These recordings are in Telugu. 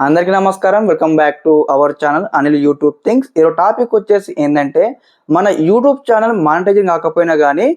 అందరికీ నమస్కారం. Welcome back to our channel Anil YouTube things. ఈరోజు టాపిక్ వచ్చేసి ఏంటంటే, మన యూట్యూబ్ ఛానల్ మానిటైజింగ్ కాకపోయినా కానీ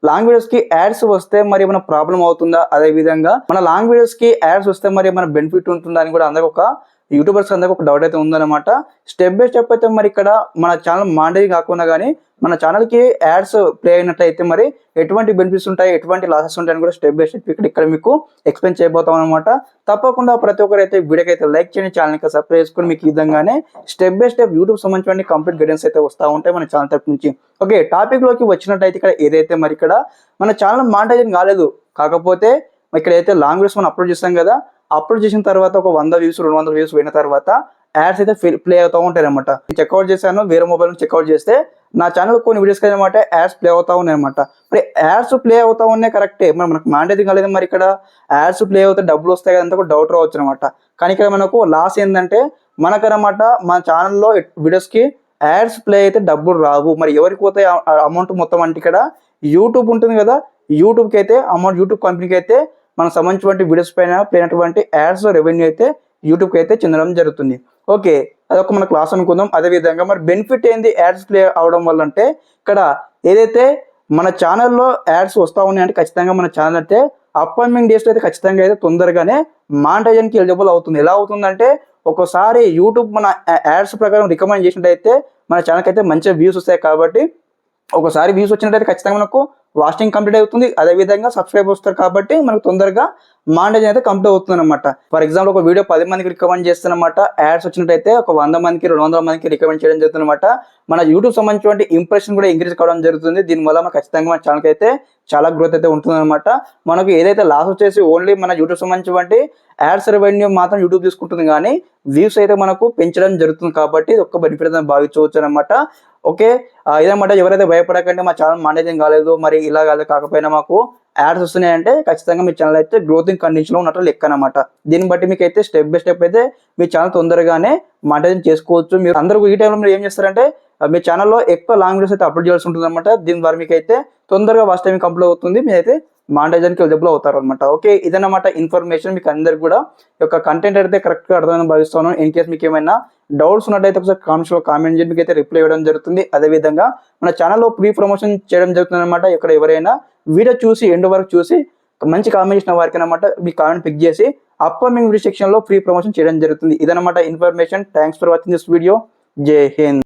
లాంగ్ వీడియోస్ కి యాడ్స్ వస్తే మరి ఏమైనా ప్రాబ్లం అవుతుందా, అదే విధంగా మన లాంగ్ వీడియోస్ కి యాడ్స్ వస్తే మరి ఏమైనా బెనిఫిట్ ఉంటుందా అని కూడా అందరికి ఒక యూట్యూబర్స్ అందరికి ఒక డౌట్ అయితే ఉందన్నమాట. స్టెప్ బై స్టెప్ అయితే మరి ఇక్కడ మన ఛానల్ మానిటైజింగ్ కాకుండా కానీ మన ఛానల్ కి యాడ్స్ ప్లే అయినట్లయితే మరి ఎటువంటి బెనిఫిట్స్ ఉంటాయి, ఎటువంటి లాసెస్ ఉంటాయని కూడా స్టెప్ బై స్టెప్ ఇక్కడ మీకు ఎక్స్ప్లెయిన్ చేయబోతాం అనమాట. తప్పకుండా ప్రతి ఒక్కరు అయితే వీడియోకి అయితే లైక్ చేయండి, ఛానల్కి సబ్స్క్రైబ్ చేసుకుని మీకు ఈ విధంగానే స్టెప్ బై స్టెప్ యూట్యూబ్ సంబంధించిన కంప్లీట్ గైడెన్స్ అయితే వస్తూ ఉంటాయి మన ఛానల్ తరపు నుంచి. ఓకే, టాపిక్ లోకి వచ్చినట్టయితే ఇక్కడ ఏదైతే మరి ఇక్కడ మన ఛానల్ మానిటైజింగ్ కాలేదు, కాకపోతే ఇక్కడ అయితే లాంగ్ వీడియోస్ మనం అప్లోడ్ చేస్తాం కదా, అప్లోడ్ చేసిన తర్వాత ఒక 100 వ్యూస్ 200 వ్యూస్ పోయిన తర్వాత యాడ్స్ అయితే ప్లే అవుతూ ఉంటాయి అనమాట. చెక్అవుట్ చేశాను, వేరే మొబైల్ చెక్అవుట్ చేస్తే నా ఛానల్ కొన్ని వీడియోస్కి అనమాట యాడ్స్ ప్లే అవుతా ఉన్నాయి అనమాట. మరి యాడ్స్ ప్లే అవుతా ఉన్నాయి కరెక్టే, మరి మనకు మానిటైజింగ్ కాలేదు, మరి ఇక్కడ యాడ్స్ ప్లే అవుతే డబ్బులు వస్తాయి కదంతా కూడా డౌట్ రావచ్చు అనమాట. కానీ ఇక్కడ మనకు లాస్ ఏంటంటే మనకనమాట మన ఛానల్లో వీడియోస్కి యాడ్స్ ప్లే అయితే డబ్బులు రావు. మరి ఎవరికి పోతే అమౌంట్ మొత్తం అంటే ఇక్కడ యూట్యూబ్ ఉంటుంది కదా, యూట్యూబ్కి అయితే అమౌంట్, యూట్యూబ్ కంపెనీకి అయితే మనకు సంబంధించినటువంటి వీడియోస్ పైన ప్లే అయినటువంటి యాడ్స్ రెవెన్యూ అయితే యూట్యూబ్కి అయితే చెందడం జరుగుతుంది. ఓకే, అదొక మన క్లాస్ అనుకుందాం. అదేవిధంగా మరి బెనిఫిట్ ఏంది యాడ్స్ ప్లే అవడం వల్ల అంటే, ఇక్కడ ఏదైతే మన ఛానల్లో యాడ్స్ వస్తూ ఉన్నాయి అంటే ఖచ్చితంగా మన ఛానల్ అయితే అప్కమింగ్ డేస్లో అయితే ఖచ్చితంగా అయితే తొందరగానే మానిటైజేషన్కి ఎలిజిబుల్ అవుతుంది. ఎలా అవుతుందంటే, ఒక్కోసారి యూట్యూబ్ మన యాడ్స్ ప్రకారం రికమెండ్ చేసినట్టయితే మన ఛానల్కి అయితే మంచిగా వ్యూస్ వస్తాయి. కాబట్టి ఒకసారి వ్యూస్ వచ్చినట్టయితే ఖచ్చితంగా మనకు వాచింగ్ కంప్లీట్ అవుతుంది, అదేవిధంగా సబ్స్క్రైబ్ వస్తారు. కాబట్టి మనకు తొందరగా మానిటైజేషన్ అయితే కంప్లీట్ అవుతుంది అనమాట. ఫర్ ఎగ్జాంపుల్ ఒక వీడియో 10 మందికి రికమెండ్ చేస్తున్నమాట, యాడ్స్ వచ్చినట్టయితే ఒక 100 మందికి 200 మందికి రికమెండ్ చేయడం జరుగుతుంది అనమాట. మన యూట్యూబ్ సంబంధించిన ఇంప్రెషన్ కూడా ఇంక్రీజ్ కావడం జరుగుతుంది. దీనివల్ల మనకు ఖచ్చితంగా మన ఛానల్కి అయితే చాలా గ్రోత్ అయితే ఉంటుంది అనమాట. మనకు ఏదైతే లాస్ వచ్చేసి ఓన్లీ మన యూట్యూబ్ సంబంధించిన యాడ్స్ రెవెన్యూ మాత్రం యూట్యూబ్ తీసుకుంటుంది, కానీ వ్యూస్ అయితే మనకు పెంచడం జరుగుతుంది. కాబట్టి ఇది ఒక్క బెనిఫిట్ అని భావించవచ్చు అనమాట. ఓకే, ఇదన్నమాట. ఎవరైతే భయపడకండి మా ఛానల్ మానిటైజింగ్ కాలేదు, మరి ఇలా కాకపోయినా మాకు యాడ్స్ వస్తున్నాయంటే ఖచ్చితంగా మీ ఛానల్ అయితే గ్రోతింగ్ కండిషన్లో ఉన్నట్లు లెక్క అనమాట. దీన్ని బట్టి మీకు అయితే స్టెప్ బై స్టెప్ అయితే మీ ఛానల్ తొందరగానే మానిటైజింగ్ చేసుకోవచ్చు. మీరు అందరూ ఈ టైంలో మీరు ఏం చేస్తారంటే మీ ఛానల్లో ఎక్కువ లాంగ్ వీడియోస్ అయితే అప్లోడ్ చేయాల్సి ఉంటుంది అనమాట. దీని ద్వారా మీకు అయితే తొందరగా వాచ్ టైం కంప్లీట్ అవుతుంది, మీరైతే మానిటైజేషన్కి ఎలిజిబుల్ అవుతారు అనమాట. ఓకే, ఇదన్నమాట ఇన్ఫర్మేషన్. మీకు అందరికి కూడా యొక్క కంటెంట్ అయితే కరెక్ట్గా అర్థమని భావిస్తాను. ఇన్ కేస్ మీకు ఏమైనా డౌట్స్ ఉన్నట్టయితే ఒకసారి కామెంట్స్లో కామెంట్ చేయండి, మీకు అయితే రిప్లై ఇవ్వడం జరుగుతుంది. అదేవిధంగా మన ఛానల్లో ప్రీ ప్రమోషన్ చేయడం జరుగుతుంది అనమాట. ఇక్కడ ఎవరైనా వీడియో చూసి ఎండ్ వరకు చూసి మంచి కామెంట్ చేసిన వారికి అనమాట మీ కామెంట్ పిక్ చేసి అప్కమింగ్ వీడియో సెక్షన్లో ప్రీ ప్రమోషన్ చేయడం జరుగుతుంది. ఇదన్నమాట information. Thanks for watching this video. జై హింద్.